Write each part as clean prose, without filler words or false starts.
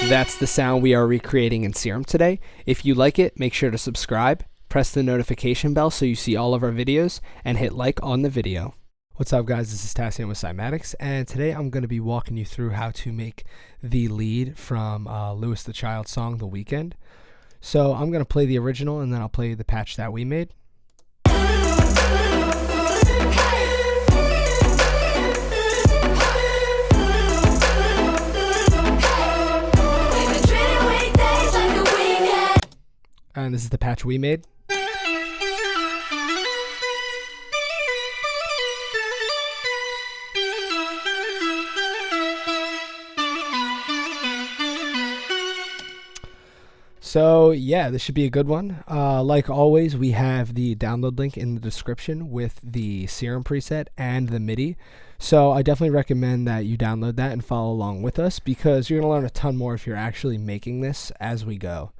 That's the sound we are recreating in Serum today. If you like it, make sure to subscribe, press the notification bell so you see all of our videos, and hit like on the video. What's up guys, this is Tassian with Cymatics, and today I'm going to be walking you through how to make the lead from Louis the Child's song, The Weekend. So I'm going to play the original and then I'll play the patch that we made. And this is the patch we made. So yeah, this should be a good one. Like always, we have the download link in the description with the Serum preset and the MIDI. So I definitely recommend that you download that and follow along with us, because you're going to learn a ton more if you're actually making this as we go.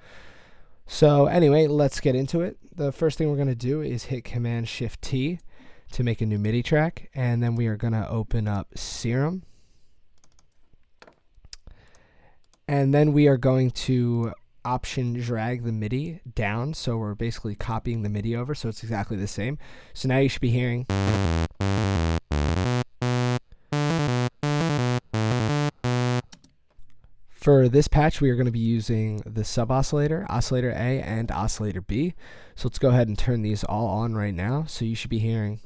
So anyway, let's get into it. The first thing we're going to do is hit Command-Shift-T to make a new MIDI track, and then we are going to open up Serum. And then we are going to Option drag the MIDI down, so we're basically copying the MIDI over so it's exactly the same. So now you should be hearing for this patch we are going to be using the sub oscillator, oscillator A and oscillator B. So let's go ahead and turn these all on right now, so you should be hearing.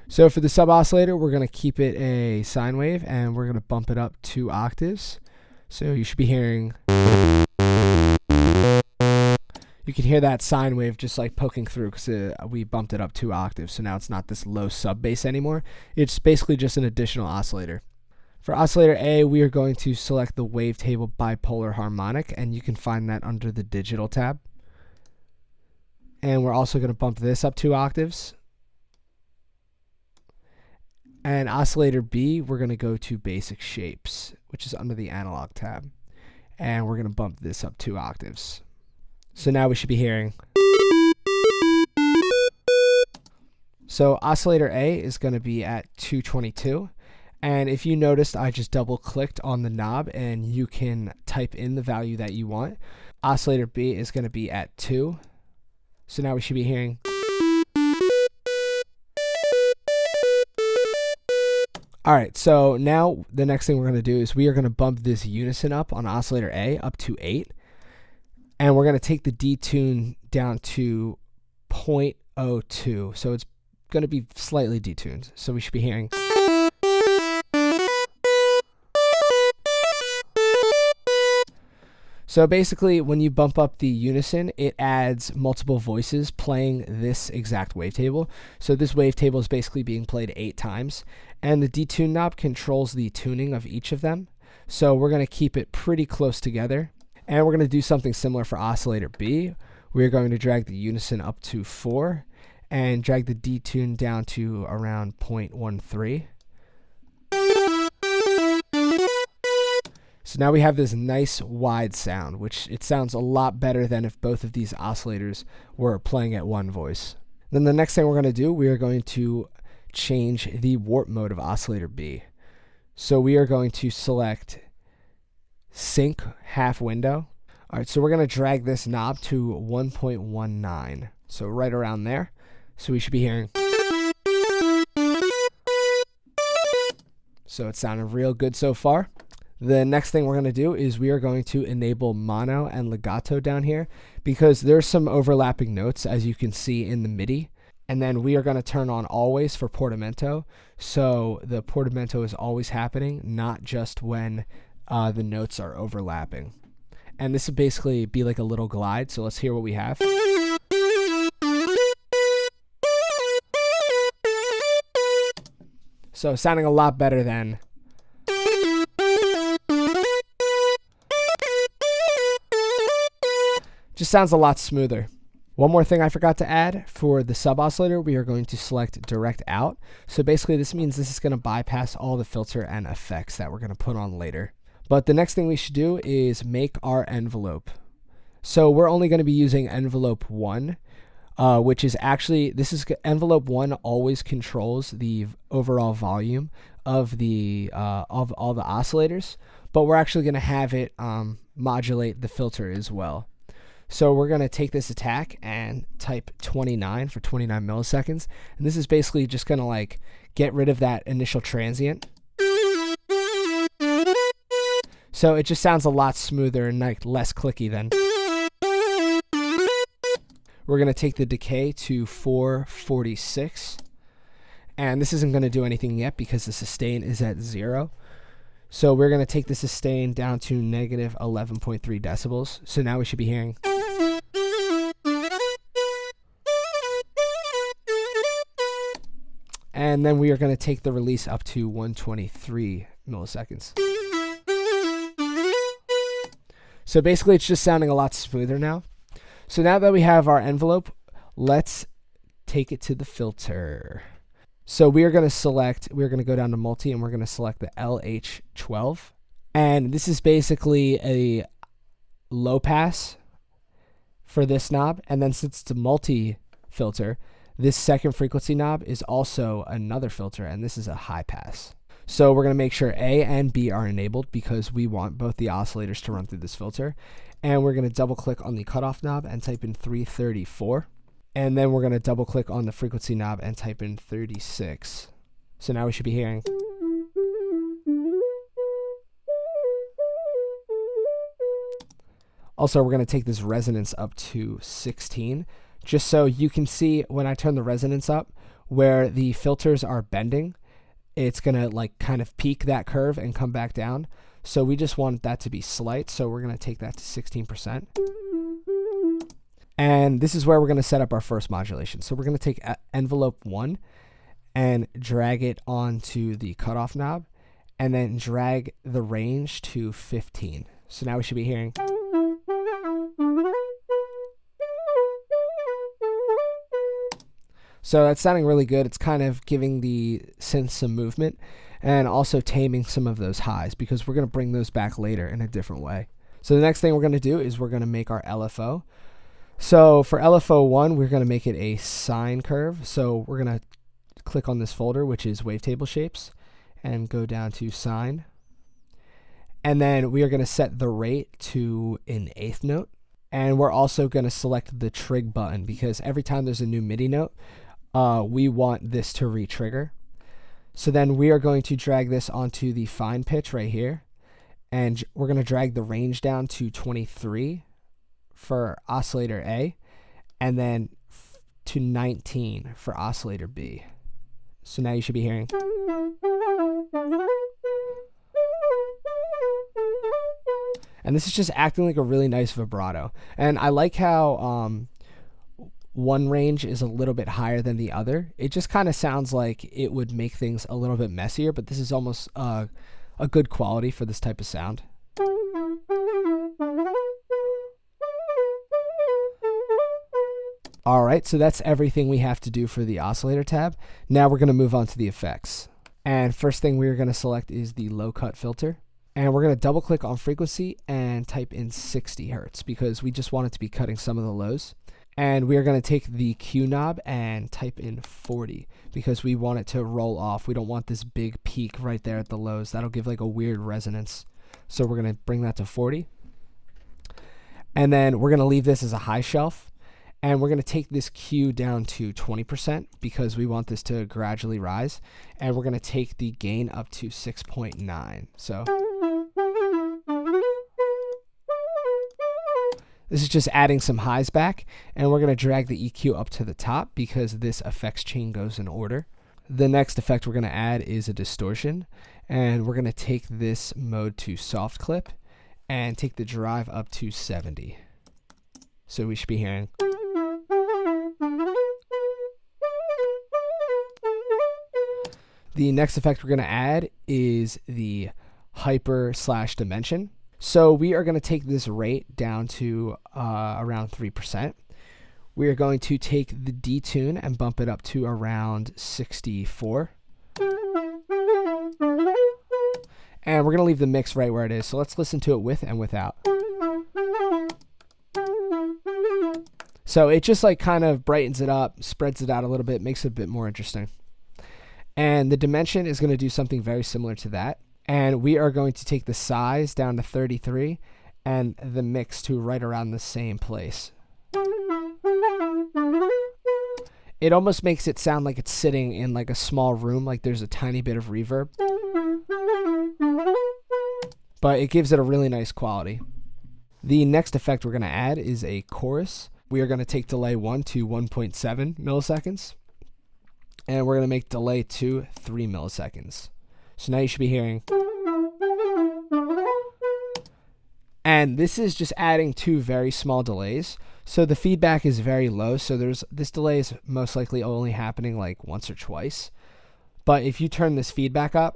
So for the sub oscillator, we're going to keep it a sine wave and we're going to bump it up 2 octaves. So you should be hearing, you can hear that sine wave just like poking through because we bumped it up 2 octaves. So now it's not this low sub bass anymore. It's basically just an additional oscillator. For oscillator A, we are going to select the wavetable bipolar harmonic, and you can find that under the digital tab. And we're also going to bump this up 2 octaves. And oscillator B, we're going to go to basic shapes, which is under the analog tab. And we're going to bump this up 2 octaves. So now we should be hearing. So oscillator A is going to be at 222. And if you noticed, I just double clicked on the knob and you can type in the value that you want. Oscillator B is going to be at 2. So now we should be hearing. Alright, so now the next thing we're going to do is we are going to bump this unison up on oscillator A up to 8. And we're going to take the detune down to 0.02. So it's going to be slightly detuned. So we should be hearing. So basically, when you bump up the unison, it adds multiple voices playing this exact wavetable. So this wavetable is basically being played 8 times, and the detune knob controls the tuning of each of them. So we're going to keep it pretty close together, and we're going to do something similar for oscillator B. We're going to drag the unison up to 4, and drag the detune down to around 0.13. So now we have this nice wide sound, which it sounds a lot better than if both of these oscillators were playing at one voice. Then the next thing we're going to do, we are going to change the warp mode of oscillator B. So we are going to select sync half window. All right, so we're going to drag this knob to 1.19. So right around there. So we should be hearing. So it sounded real good so far. The next thing we're going to do is we are going to enable mono and legato down here, because there's some overlapping notes as you can see in the MIDI. And then we are going to turn on always for portamento. So the portamento is always happening, not just when the notes are overlapping. And this would basically be like a little glide. So let's hear what we have. So sounding a lot better than. Just sounds a lot smoother. One more thing I forgot to add, for the sub oscillator, we are going to select direct out. So basically this means this is going to bypass all the filter and effects that we're going to put on later. But the next thing we should do is make our envelope. So we're only going to be using envelope 1, which is actually, this is envelope 1 always controls the overall volume of of all the oscillators, but we're actually going to have it modulate the filter as well. So we're going to take this attack and type 29 for 29 milliseconds. And this is basically just going to like get rid of that initial transient. So it just sounds a lot smoother and like less clicky then. We're going to take the decay to 446. And this isn't going to do anything yet because the sustain is at 0. So we're going to take the sustain down to negative 11.3 decibels. So now we should be hearing. And then we are going to take the release up to 123 milliseconds. So basically it's just sounding a lot smoother now. So now that we have our envelope, let's take it to the filter. So we're going to go down to multi and we're going to select the LH12. And this is basically a low pass for this knob. And then since it's a multi filter, this second frequency knob is also another filter, and this is a high pass. So we're going to make sure A and B are enabled because we want both the oscillators to run through this filter. And we're going to double click on the cutoff knob and type in 334. And then we're going to double click on the frequency knob and type in 36. So now we should be hearing. Also, we're going to take this resonance up to 16, just so you can see when I turn the resonance up, where the filters are bending, it's going to like kind of peak that curve and come back down. So we just want that to be slight, so we're going to take that to 16%. And this is where we're going to set up our first modulation. So we're going to take envelope 1 and drag it onto the cutoff knob, and then drag the range to 15. So now we should be hearing. So that's sounding really good. It's kind of giving the synth some movement and also taming some of those highs because we're going to bring those back later in a different way. So the next thing we're going to do is we're going to make our LFO. So for LFO1, we're going to make it a sine curve. So we're going to click on this folder, which is wavetable shapes, and go down to sine. And then we are going to set the rate to an eighth note. And we're also going to select the trig button because every time there's a new MIDI note, we want this to re-trigger. So then we are going to drag this onto the fine pitch right here. And we're going to drag the range down to 23 for oscillator A, and then to 19 for oscillator B. So now you should be hearing. And this is just acting like a really nice vibrato. And I like how one range is a little bit higher than the other. It just kind of sounds like it would make things a little bit messier, but this is almost a good quality for this type of sound. Alright, so that's everything we have to do for the oscillator tab. Now we're going to move on to the effects. And first thing we're going to select is the low cut filter. And we're going to double click on frequency and type in 60 hertz because we just want it to be cutting some of the lows. And we are going to take the Q knob and type in 40 because we want it to roll off. We don't want this big peak right there at the lows. That'll give like a weird resonance. So we're going to bring that to 40. And then we're going to leave this as a high shelf. And we're going to take this Q down to 20% because we want this to gradually rise. And we're going to take the gain up to 6.9. So this is just adding some highs back. And we're going to drag the EQ up to the top because this effects chain goes in order. The next effect we're going to add is a distortion. And we're going to take this mode to soft clip and take the drive up to 70. So we should be hearing. The next effect we're going to add is the hyper / dimension. So we are going to take this rate down to around 3%. We are going to take the detune and bump it up to around 64. And we're going to leave the mix right where it is. So let's listen to it with and without. So it just like kind of brightens it up, spreads it out a little bit, makes it a bit more interesting. And the dimension is going to do something very similar to that. And we are going to take the size down to 33 and the mix to right around the same place. It almost makes it sound like it's sitting in like a small room, like there's a tiny bit of reverb. But it gives it a really nice quality. The next effect we're going to add is a chorus. We are going to take delay 1 to 1.7 milliseconds. And we're going to make delay 2 3 milliseconds. So now you should be hearing. And this is just adding 2 very small delays. So the feedback is very low. So this delay is most likely only happening like once or twice. But if you turn this feedback up,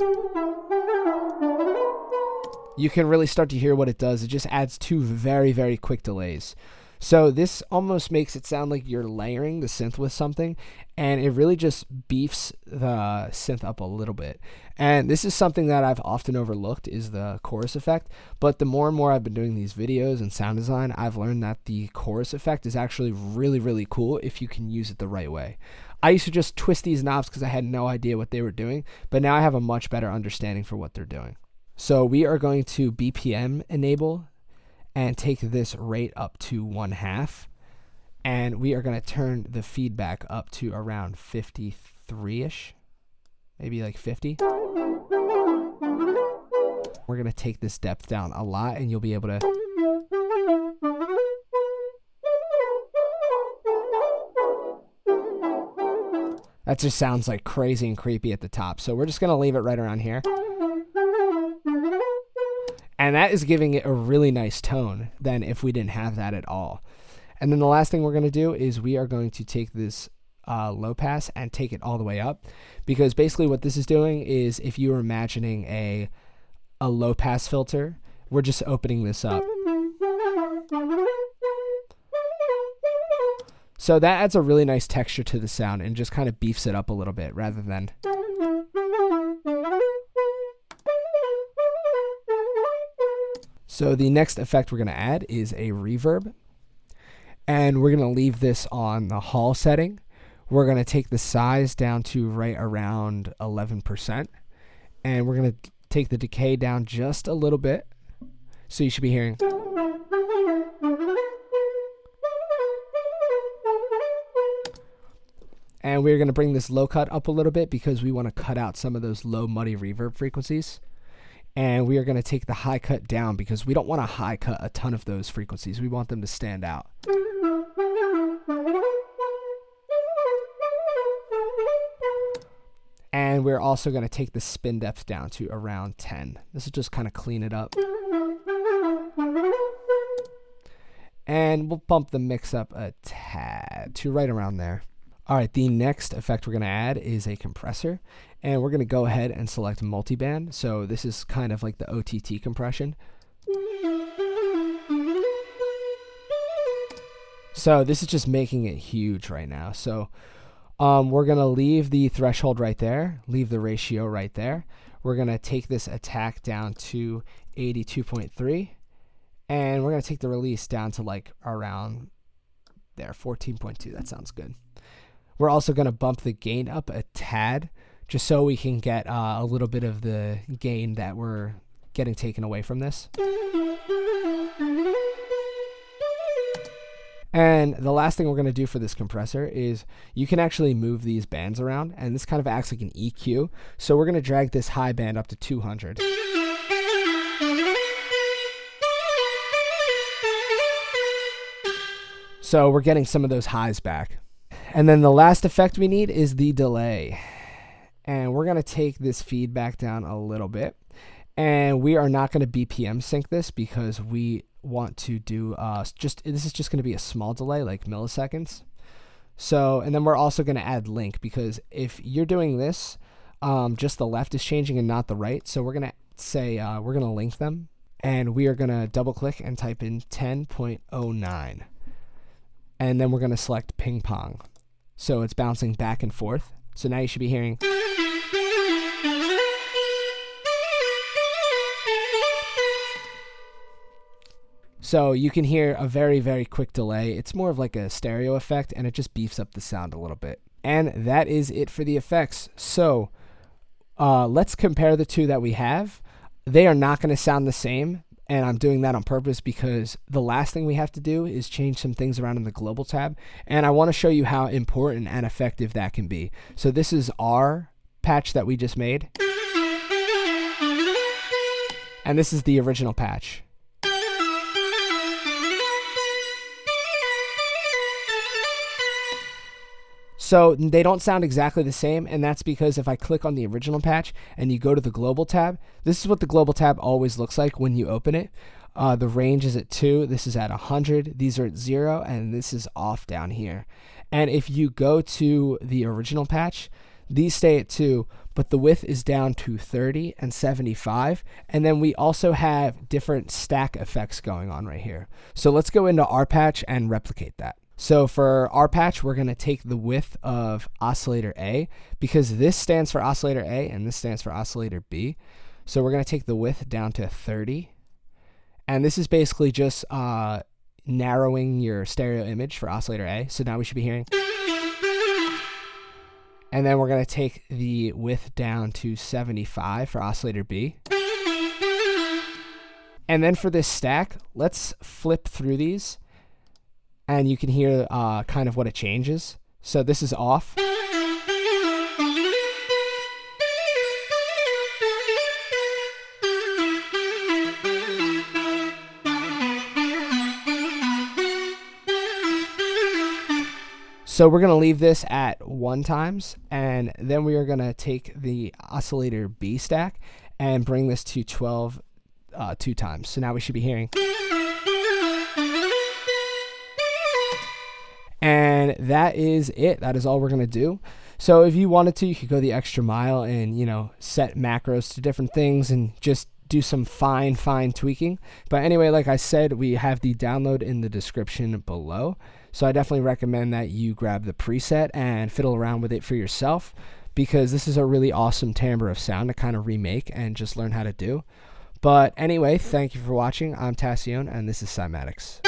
you can really start to hear what it does. It just adds 2 very, very quick delays. So this almost makes it sound like you're layering the synth with something, and it really just beefs the synth up a little bit. And this is something that I've often overlooked, is the chorus effect. But the more and more I've been doing these videos and sound design, I've learned that the chorus effect is actually really, really cool if you can use it the right way. I used to just twist these knobs because I had no idea what they were doing, but now I have a much better understanding for what they're doing. So we are going to BPM enable and take this rate up to 1/2. And we are going to turn the feedback up to around 53-ish, maybe like 50. We're going to take this depth down a lot, and you'll be able to. That just sounds like crazy and creepy at the top. So we're just going to leave it right around here. And that is giving it a really nice tone than if we didn't have that at all. And then the last thing we're going to do is we are going to take this low pass and take it all the way up. Because basically what this is doing is, if you were imagining a low pass filter, we're just opening this up. So that adds a really nice texture to the sound and just kind of beefs it up a little bit rather than. So the next effect we're going to add is a reverb. And we're going to leave this on the Hall setting. We're going to take the size down to right around 11%. And we're going to take the decay down just a little bit. So you should be hearing. And we're going to bring this low cut up a little bit because we want to cut out some of those low muddy reverb frequencies. And we are going to take the high cut down because we don't want to high cut a ton of those frequencies. We want them to stand out. And we're also going to take the spin depth down to around 10. This will just kind of clean it up. And we'll bump the mix up a tad to right around there. All right, the next effect we're going to add is a compressor, and we're going to go ahead and select multiband. So this is kind of like the OTT compression. So this is just making it huge right now. So we're going to leave the threshold right there, leave the ratio right there. We're going to take this attack down to 82.3, and we're going to take the release down to like around there, 14.2. That sounds good. We're also going to bump the gain up a tad, just so we can get a little bit of the gain that we're getting taken away from this. And the last thing we're going to do for this compressor is you can actually move these bands around, and this kind of acts like an EQ. So we're going to drag this high band up to 200. So we're getting some of those highs back. And then the last effect we need is the delay. And we're going to take this feedback down a little bit. And we are not going to BPM sync this because we want to do this is just going to be a small delay, like milliseconds. So, and then we're also going to add link, because if you're doing this, just the left is changing and not the right. So we're going to say we're going to link them, and we are going to double click and type in 10.09. And then we're going to select ping-pong. So it's bouncing back and forth. So now you should be hearing. So you can hear a very, very quick delay. It's more of like a stereo effect, and it just beefs up the sound a little bit. And that is it for the effects. So Let's compare the two that we have. They are not going to sound the same, and I'm doing that on purpose because the last thing we have to do is change some things around in the global tab, and I want to show you how important and effective that can be. So this is our patch that we just made, and this is the original patch. So they don't sound exactly the same, and that's because if I click on the original patch and you go to the global tab, this is what the global tab always looks like when you open it. The range is at 2, this is at 100, these are at 0, and this is off down here. And if you go to the original patch, these stay at 2, but the width is down to 30 and 75, and then we also have different stack effects going on right here. So let's go into our patch and replicate that. So for our patch, we're going to take the width of oscillator A, because this stands for oscillator A and this stands for oscillator B. So we're going to take the width down to 30. And this is basically just narrowing your stereo image for oscillator A. So now we should be hearing. And then we're going to take the width down to 75 for oscillator B. And then for this stack, let's flip through these. And you can hear kind of what it changes. So this is off. So we're going to leave this at 1 times, and then we are going to take the oscillator B stack and bring this to 12 2 times. So now we should be hearing. And that is it. That is all we're going to do. So if you wanted to, you could go the extra mile and, set macros to different things and just do some fine tweaking. But anyway, like I said, we have the download in the description below. So I definitely recommend that you grab the preset and fiddle around with it for yourself, because this is a really awesome timbre of sound to kind of remake and just learn how to do. But anyway, thank you for watching. I'm Tassione, and this is Cymatics.